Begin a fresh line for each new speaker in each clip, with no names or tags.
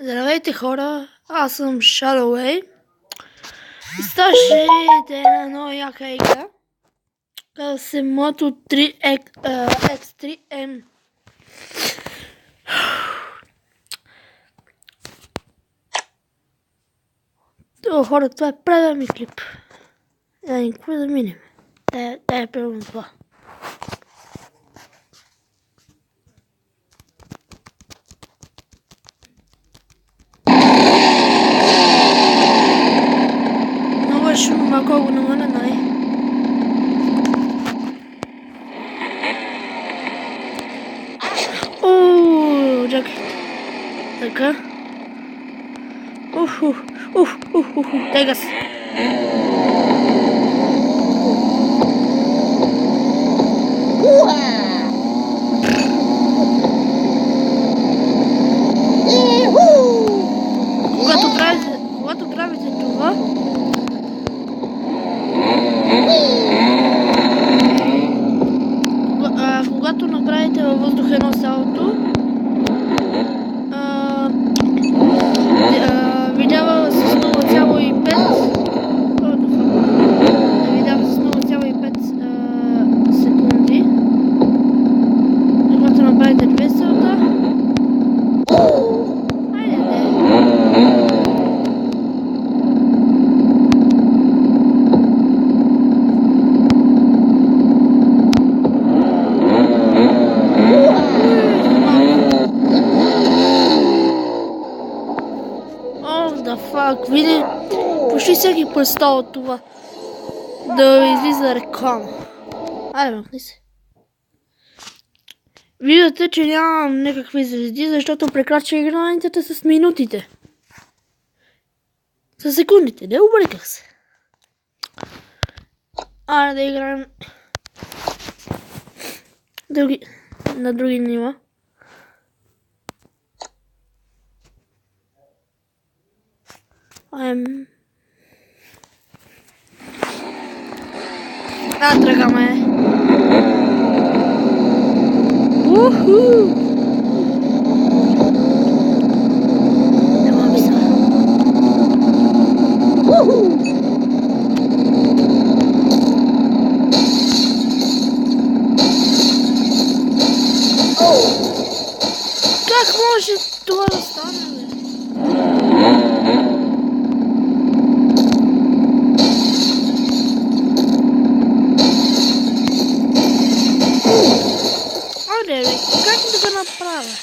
Здравейте хора, аз съм Shadowway и сега ще е една нова яка игра. Казва се Moto 3 X3M. Хора, това е правилен ми клип. Какво да минем? Дай е примерно това. Много е шумно, ако го намаля, нали? Чакай. Така. Дай газ. Когато правите това, когато направите във въздуха едно салто, видява с 0,5 секунди. Когато направите две салта, види, почти всеки път става това да излиза реклама. Айде, махни се. Виждате, че нямам някакви звезди, защото прекрача границата с минутите. С секундите, не обърках се. Айде да играем на други нива. Тръгаме. Нема мисля. Как може това да стане, бе? Как да го направя?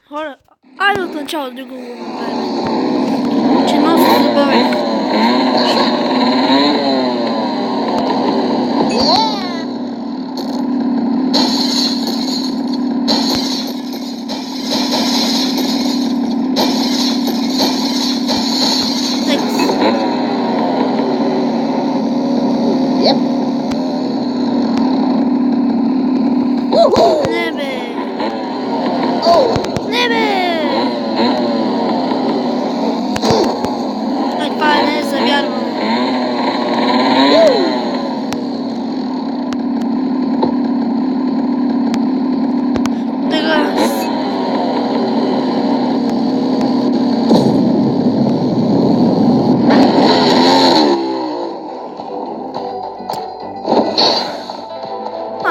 Хора, айде от начало да го направим. Че много се забавих.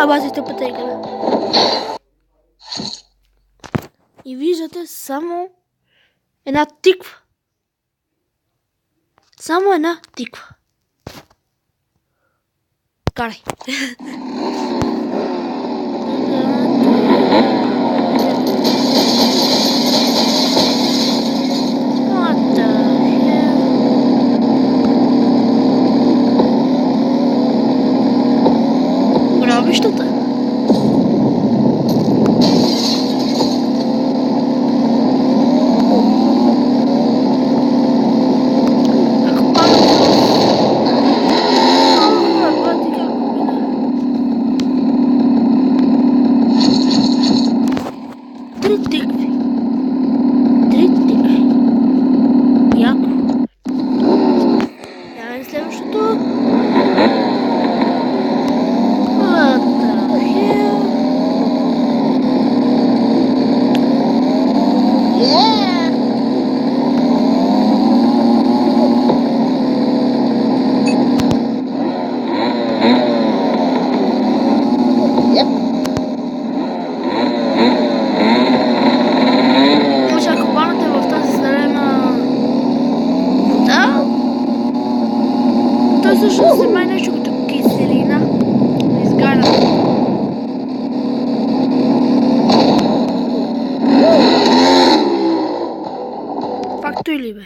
Базите пътя игра. И виждате само една тиква. Само една тиква. Карай. What the hell? Гробищата? Всъщност се май нещо като киселина. Изгаря. Факто или бе?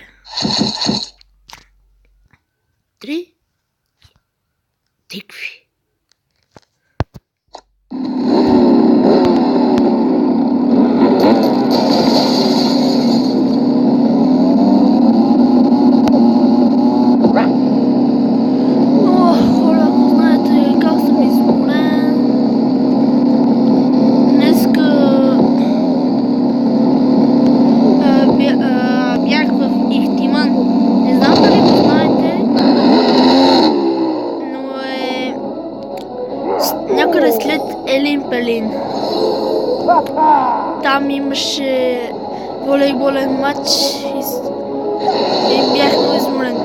3 тикви. Някъде след Елин Пелин. Там имаше волейболен матч и бях много изморен.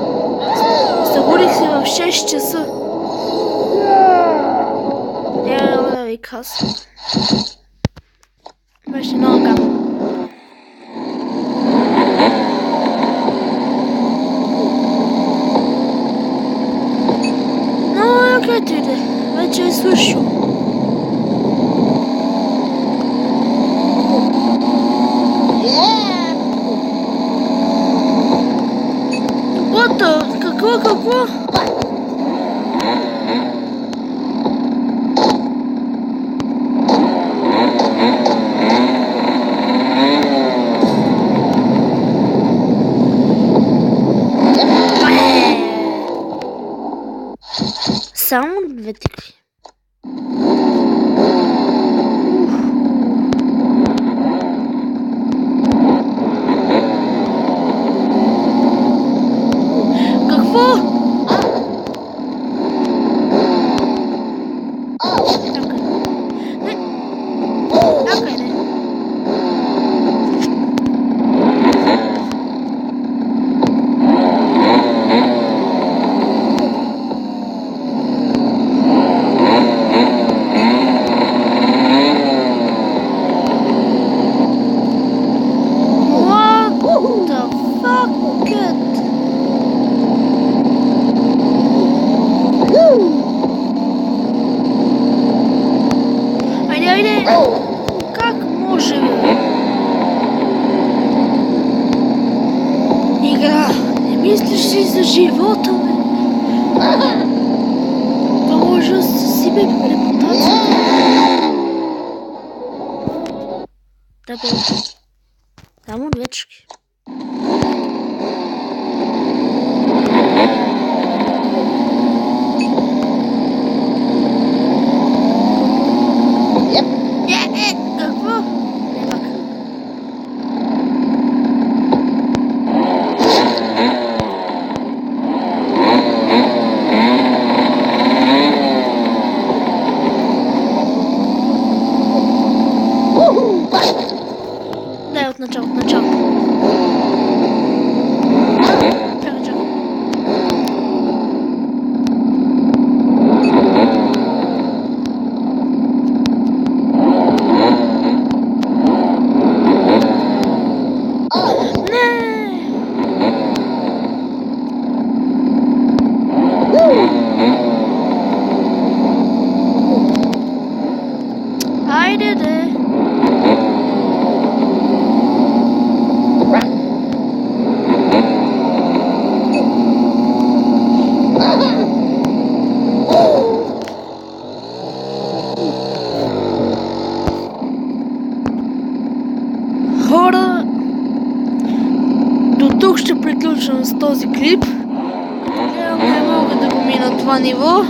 Събудих се в 6 часа. Няма да ви казвам. Беше много гадно. Но където иде, вече е свършил. Какво? Само 2 тикви. Айде! Как може? Игра, не мислиш ли за живота, бе? Това може да си бе репутацията. Да бе. Само 2 чуки. Дай от начало. хора, до тук ще приключвам с този клип. Не мога да го мина това ниво.